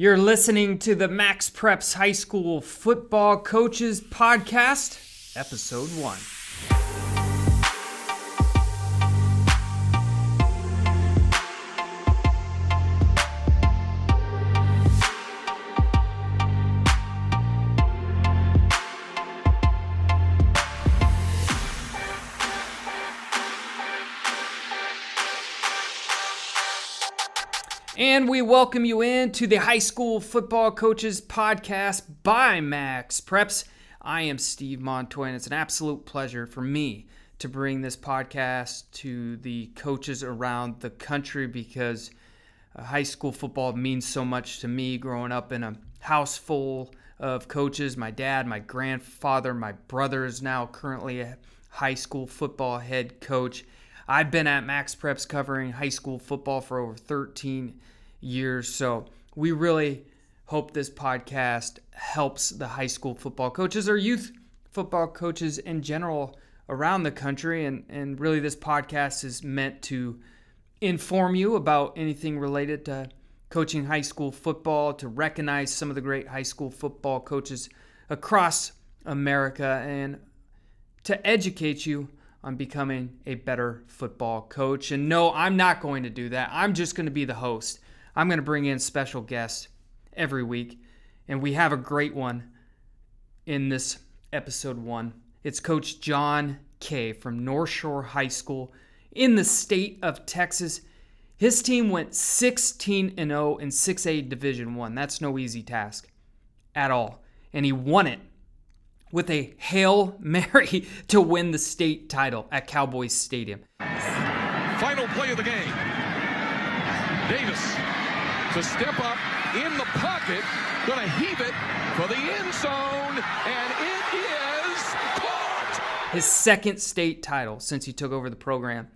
You're listening to the MaxPreps High School Football Coaches Podcast, Episode 1. And we welcome you into the High School Football Coaches Podcast by MaxPreps. I am Steve Montoya, and it's an absolute pleasure for me to bring this podcast to the coaches around the country because high school football means so much to me. Growing up in a house full of coaches, my dad, my grandfather, my brother is now currently a high school football head coach. I've been at MaxPreps covering high school football for over 13 years, so we really hope this podcast helps the high school football coaches or youth football coaches in general around the country, and really this podcast is meant to inform you about anything related to coaching high school football, to recognize some of the great high school football coaches across America, and to educate you on becoming a better football coach. And no, I'm not going to do that. I'm just going to be the host. I'm going to bring in special guests every week, and we have a great one in this episode 1. It's Coach John Kay from North Shore High School in the state of Texas. His team went 16-0 in 6A Division I. That's no easy task at all. And he won it with a Hail Mary to win the state title at Cowboys Stadium. Final play of the game. Davis to step up in the pocket, gonna heave it for the end zone, and it is caught! His second state title since he took over the program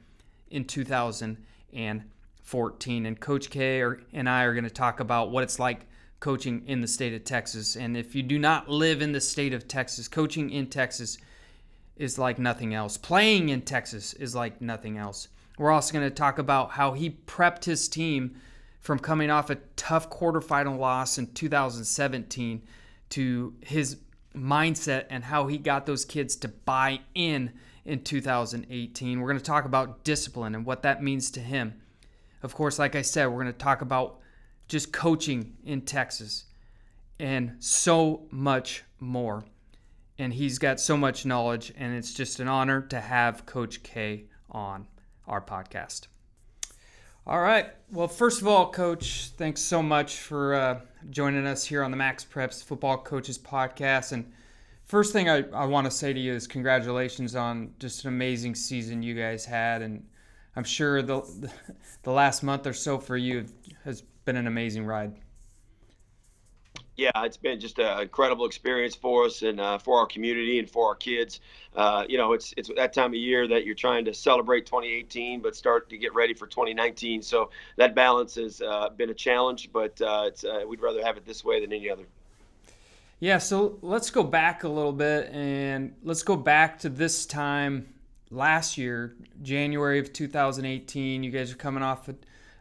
in 2014. And Coach K and I are gonna talk about what it's like coaching in the state of Texas. And if you do not live in the state of Texas, coaching in Texas is like nothing else. Playing in Texas is like nothing else. We're also going to talk about how he prepped his team from coming off a tough quarterfinal loss in 2017 to his mindset and how he got those kids to buy in 2018. We're going to talk about discipline and what that means to him. Of course, like I said, we're going to talk about just coaching in Texas and so much more. And he's got so much knowledge, and it's just an honor to have Coach K on our podcast. All right. Well, first of all, Coach, thanks so much for joining us here on the MaxPreps Football Coaches Podcast. And first thing I want to say to you is congratulations on just an amazing season you guys had. And I'm sure the last month or so for you has been an amazing ride. Yeah, it's been just an incredible experience for us and for our community and for our kids. It's that time of year that you're trying to celebrate 2018, but start to get ready for 2019. So that balance has been a challenge, but we'd rather have it this way than any other. Yeah, so let's go back a little bit, and let's go back to this time last year, January of 2018. You guys are coming off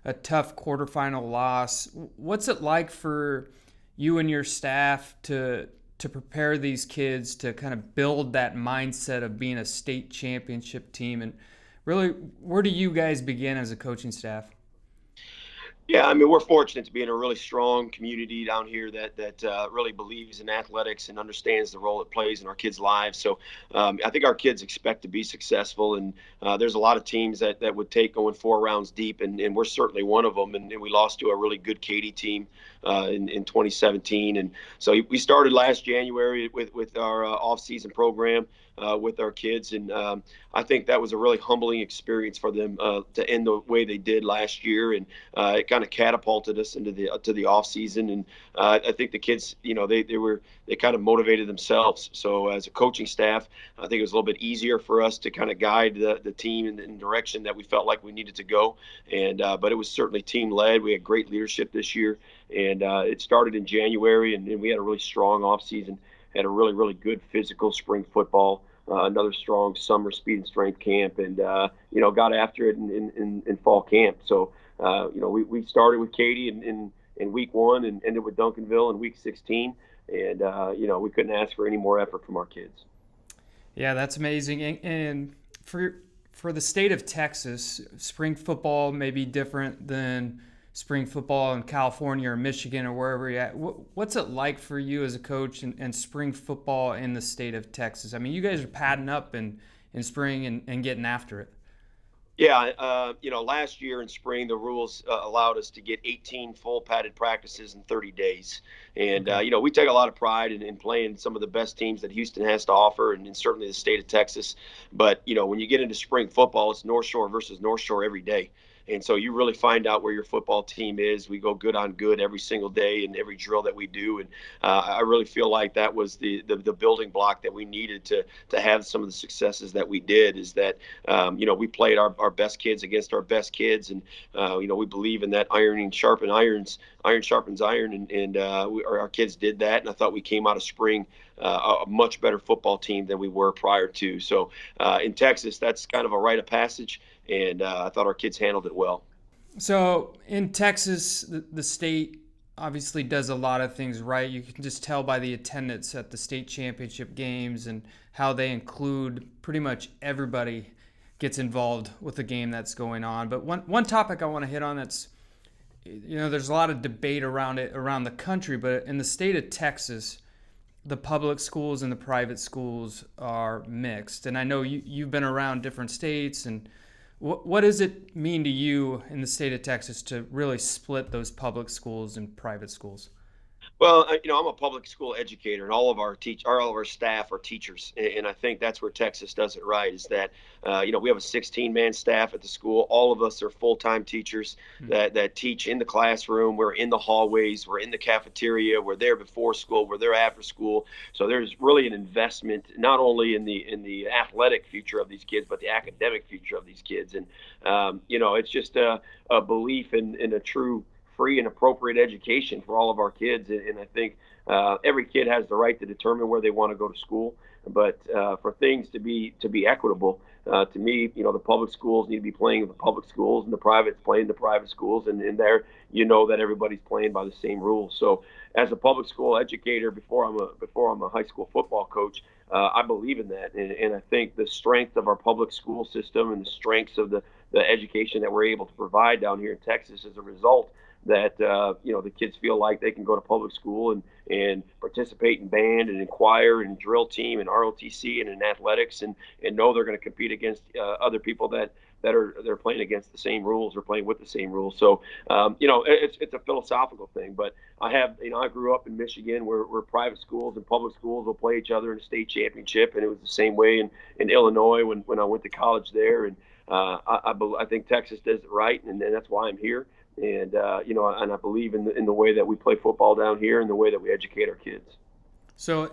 a tough quarterfinal loss. What's it like for you and your staff to prepare these kids to kind of build that mindset of being a state championship team? And really, where do you guys begin as a coaching staff? Yeah, I mean, we're fortunate to be in a really strong community down here that really believes in athletics and understands the role it plays in our kids' lives. So I think our kids expect to be successful, and there's a lot of teams that would take going 4 rounds deep, and we're certainly one of them. And we lost to a really good Katy team in 2017. And so we started last January with our off-season program with our kids, and I think that was a really humbling experience for them to end the way they did last year, and it kind of catapulted us into the off season. And I think the kids, they kind of motivated themselves. So as a coaching staff, I think it was a little bit easier for us to kind of guide the team in the direction that we felt like we needed to go. And but it was certainly team led. We had great leadership this year, and it started in January, and we had a really strong off season. Had a really, really good physical spring football, another strong summer speed and strength camp, and got after it in fall camp. So we started with Katy in in week 1 and ended with Duncanville in week 16. And, we couldn't ask for any more effort from our kids. Yeah, that's amazing. And for the state of Texas, spring football may be different than spring football in California or Michigan or wherever you're at. What's it like for you as a coach and spring football in the state of Texas? I mean, you guys are padding up in spring and getting after it. Yeah, last year in spring, the rules allowed us to get 18 full padded practices in 30 days. And, Okay. we take a lot of pride in playing some of the best teams that Houston has to offer and certainly the state of Texas. But, when you get into spring football, it's North Shore versus North Shore every day. And so you really find out where your football team is. We go good on good every single day in every drill that we do. And I really feel like that was the building block that we needed to have some of the successes that we did, is that we played our best kids against our best kids, and we believe in that iron sharpens iron, and our kids did that, and I thought we came out of spring a much better football team than we were prior to. So in Texas, that's kind of a rite of passage, and I thought our kids handled it well. So in Texas, the state obviously does a lot of things right. You can just tell by the attendance at the state championship games and how they include pretty much everybody gets involved with the game that's going on. But one topic I want to hit on that's, there's a lot of debate around it around the country, but in the state of Texas, the public schools and the private schools are mixed. And I know you've been around different states, and what does it mean to you in the state of Texas to really split those public schools and private schools? Well, I'm a public school educator, and all of our staff are teachers, and I think that's where Texas does it right. Is that we have a 16-man staff at the school. All of us are full-time teachers that teach in the classroom. We're in the hallways. We're in the cafeteria. We're there before school. We're there after school. So there's really an investment not only in the athletic future of these kids, but the academic future of these kids. And it's just a belief in a true free and appropriate education for all of our kids. And I think every kid has the right to determine where they want to go to school. But for things to be equitable, to me, the public schools need to be playing with the public schools, and the privates playing the private schools. And there, that everybody's playing by the same rules. So as a public school educator, before I'm a high school football coach, I believe in that. And I think the strength of our public school system and the strengths of the education that we're able to provide down here in Texas as a result, that the kids feel like they can go to public school and participate in band and in choir and drill team and ROTC and in athletics, and know they're going to compete against other people they're playing against the same rules or playing with the same rules. So it's a philosophical thing. But I grew up in Michigan where private schools and public schools will play each other in a state championship, and it was the same way in Illinois when I went to college there. And I think Texas does it right, and that's why I'm here. And and I believe in the way that we play football down here and the way that we educate our kids. So,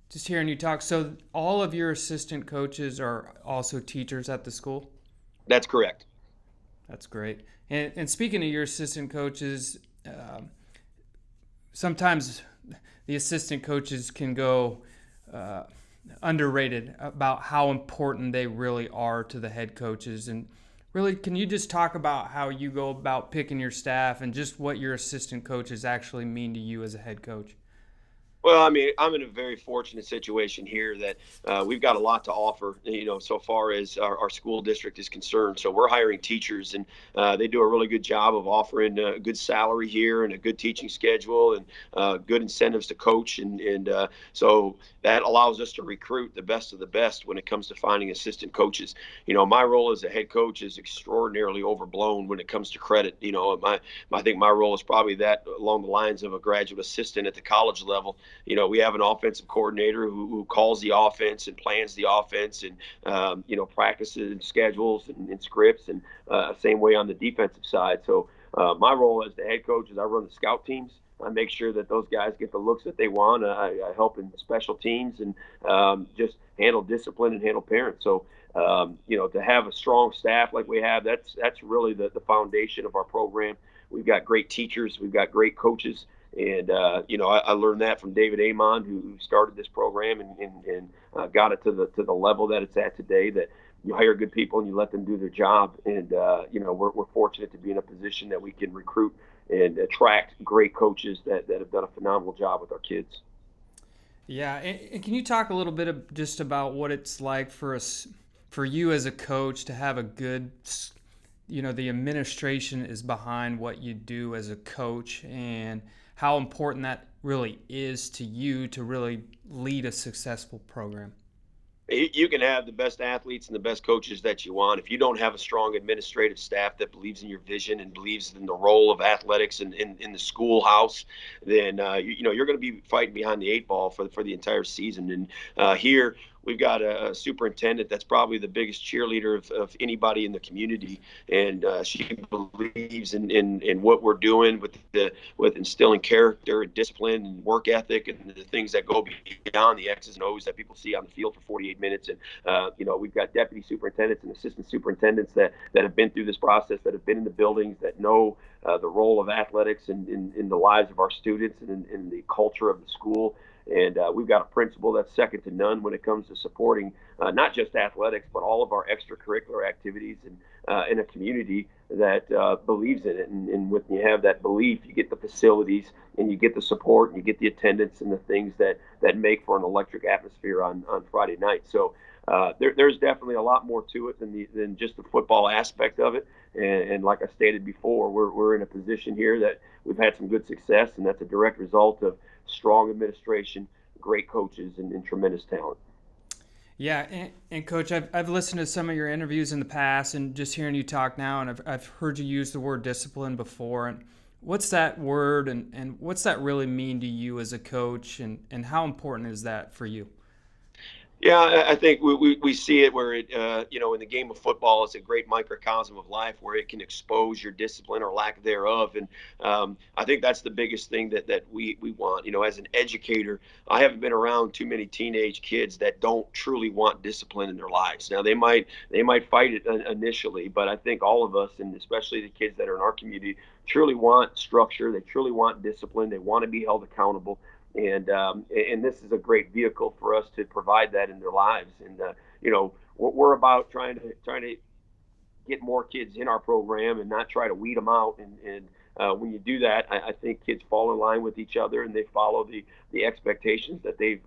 just hearing you talk, so all of your assistant coaches are also teachers at the school? That's correct. That's great. And speaking of your assistant coaches, sometimes the assistant coaches can go underrated about how important they really are to the head coaches. And really, can you just talk about how you go about picking your staff and just what your assistant coaches actually mean to you as a head coach? Well, I mean, I'm in a very fortunate situation here that we've got a lot to offer, so far as our school district is concerned. So we're hiring teachers, and they do a really good job of offering a good salary here and a good teaching schedule and good incentives to coach. And so that allows us to recruit the best of the best when it comes to finding assistant coaches. My role as a head coach is extraordinarily overblown when it comes to credit. I think my role is probably that along the lines of a graduate assistant at the college level. We have an offensive coordinator who calls the offense and plans the offense and, practices and schedules and scripts, and same way on the defensive side. So my role as the head coach is I run the scout teams. I make sure that those guys get the looks that they want. I help in special teams and just handle discipline and handle parents. So, to have a strong staff like we have, that's really the foundation of our program. We've got great teachers. We've got great coaches. And, I learned that from David Amon, who started this program and got it to the level that it's at today, that you hire good people and you let them do their job. And, we're fortunate to be in a position that we can recruit and attract great coaches that have done a phenomenal job with our kids. Yeah, and can you talk a little bit just about what it's like for us, for you as a coach, to have a good, the administration is behind what you do as a coach, and how important that really is to you to really lead a successful program? You can have the best athletes and the best coaches that you want. If you don't have a strong administrative staff that believes in your vision and believes in the role of athletics in the schoolhouse, then you're going to be fighting behind the eight ball for the entire season. And here we've got a superintendent that's probably the biggest cheerleader of anybody in the community, and she believes in what we're doing with instilling character and discipline and work ethic and the things that go beyond the X's and O's that people see on the field for 48 minutes. And we've got deputy superintendents and assistant superintendents that have been through this process, that have been in the buildings, that know the role of athletics in the lives of our students and in the culture of the school. And we've got a principal that's second to none when it comes to supporting not just athletics, but all of our extracurricular activities, and in a community that believes in it. And when you have that belief, you get the facilities and you get the support and you get the attendance and the things that make for an electric atmosphere on Friday night. So there's definitely a lot more to it than just the football aspect of it. And like I stated before, we're in a position here that we've had some good success, and that's a direct result of strong administration, great coaches, and tremendous talent. Yeah, and Coach, I've listened to some of your interviews in the past, and just hearing you talk now, and I've heard you use the word discipline before. And what's that word, and what's that really mean to you as a coach, and how important is that for you? Yeah, I think we see it where it, in the game of football, it's a great microcosm of life where it can expose your discipline or lack thereof. And I think that's the biggest thing that we want. As an educator, I haven't been around too many teenage kids that don't truly want discipline in their lives. Now, they might fight it initially, but I think all of us, and especially the kids that are in our community, truly want structure. They truly want discipline. They want to be held accountable. And this is a great vehicle for us to provide that in their lives. And we're about trying to get more kids in our program and not try to weed them out. And when you do that, I think kids fall in line with each other and they follow the expectations that they've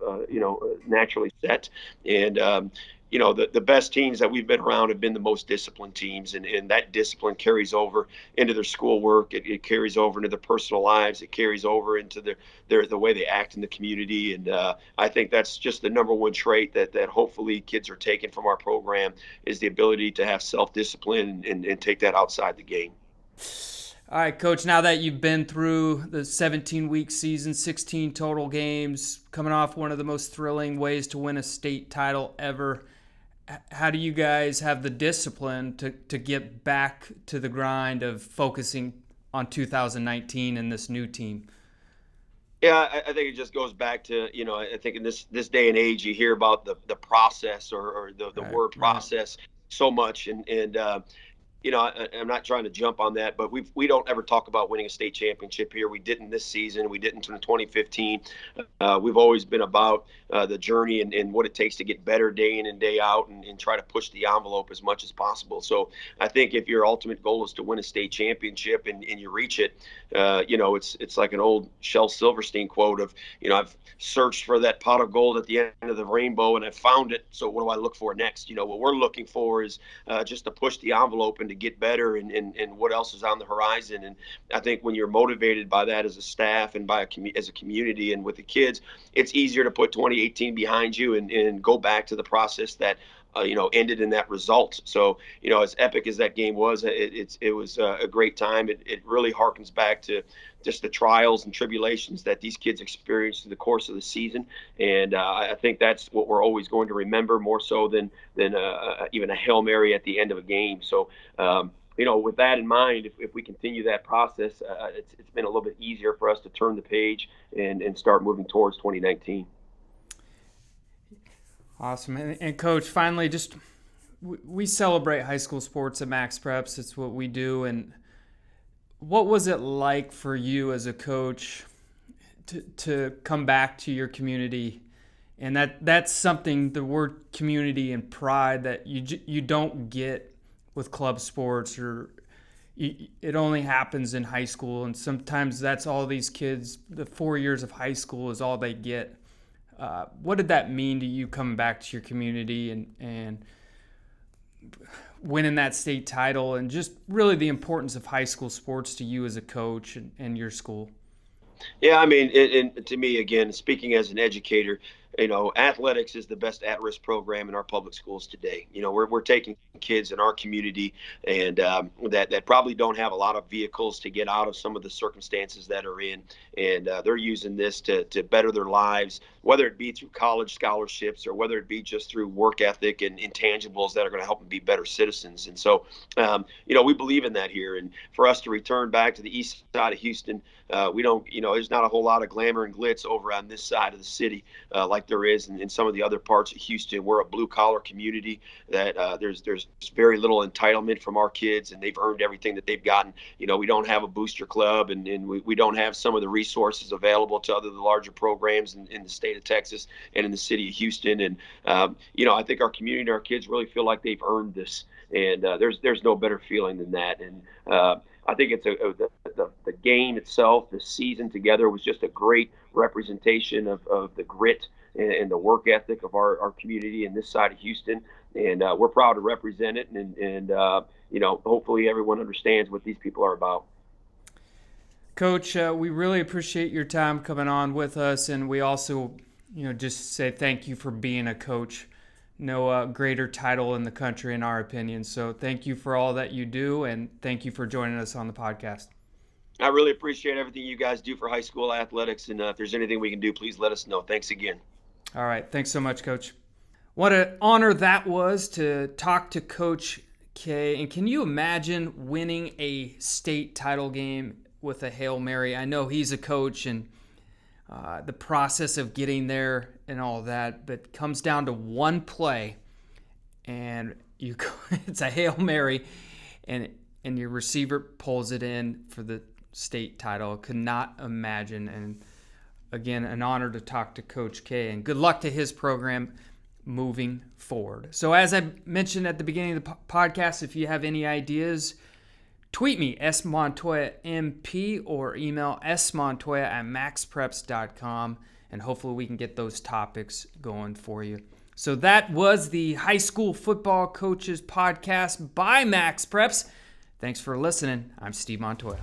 naturally set. And the best teams that we've been around have been the most disciplined teams, and that discipline carries over into their schoolwork. It carries over into their personal lives. It carries over into the way they act in the community. And I think that's just the number one trait that hopefully kids are taking from our program, is the ability to have self-discipline and take that outside the game. All right, Coach, now that you've been through the 17-week season, 16 total games, coming off one of the most thrilling ways to win a state title ever, how do you guys have the discipline to get back to the grind of focusing on 2019 and this new team? Yeah, I think it just goes back to, I think in this day and age, you hear about the process or the word process so much. And I'm not trying to jump on that, but we don't ever talk about winning a state championship here. We didn't this season. We didn't in 2015. We've always been about the journey and what it takes to get better day in and day out, and try to push the envelope as much as possible. So I think if your ultimate goal is to win a state championship and you reach it, it's like an old Shel Silverstein quote of, I've searched for that pot of gold at the end of the rainbow and I found it. So what do I look for next? What we're looking for is just to push the envelope and to get better and what else is on the horizon. And I think when you're motivated by that as a staff and as a community and with the kids, it's easier to put 2018 behind you and go back to the process that ended in that result. So, as epic as that game was, it was a great time. It really harkens back to just the trials and tribulations that these kids experienced through the course of the season. And I think that's what we're always going to remember, more so than even a Hail Mary at the end of a game. So, with that in mind, if we continue that process, it's been a little bit easier for us to turn the page and start moving towards 2019. Awesome. And Coach, finally, just we celebrate high school sports at MaxPreps. It's what we do. And what was it like for you as a coach to come back to your community? And that's something, the word community and pride, that you don't get with club sports, or it only happens in high school, and sometimes that's all these kids, the 4 years of high school is all they get. What did that mean to you coming back to your community and winning that state title, and just really the importance of high school sports to you as a coach and your school? Yeah, I mean, and to me, again, speaking as an educator, athletics is the best at-risk program in our public schools today. We're taking kids in our community and that probably don't have a lot of vehicles to get out of some of the circumstances that are in, and they're using this to better their lives, whether it be through college scholarships or whether it be just through work ethic and intangibles that are going to help them be better citizens. And so, we believe in that here. And for us to return back to the east side of Houston, we don't, there's not a whole lot of glamour and glitz over on this side of the city like there is in some of the other parts of Houston. We're a blue collar community that there's very little entitlement from our kids, and they've earned everything that they've gotten. We don't have a booster club, and we don't have some of the resources available to other the larger programs in the state of Texas and in the city of Houston. And I think our community and our kids really feel like they've earned this, and there's no better feeling than that. And I think it's the game itself, the season together was just a great representation of the grit and the work ethic of our community in this side of Houston. And we're proud to represent it. And hopefully everyone understands what these people are about. Coach, we really appreciate your time coming on with us. And we also, just say thank you for being a coach. No greater title in the country, in our opinion. So thank you for all that you do, and thank you for joining us on the podcast. I really appreciate everything you guys do for high school athletics, and if there's anything we can do, please let us know. Thanks again. All right. Thanks so much, Coach. What an honor that was to talk to Coach K. And can you imagine winning a state title game with a Hail Mary? I know he's a coach, and the process of getting there and all that, but it comes down to one play, and it's a Hail Mary, and your receiver pulls it in for the state title. Could not imagine. And again, an honor to talk to Coach K, and good luck to his program moving forward. So as I mentioned at the beginning of the podcast, if you have any ideas, tweet me, smontoyamp, or email smontoya@maxpreps.com, and hopefully we can get those topics going for you. So that was the High School Football Coaches Podcast by MaxPreps. Thanks for listening. I'm Steve Montoya.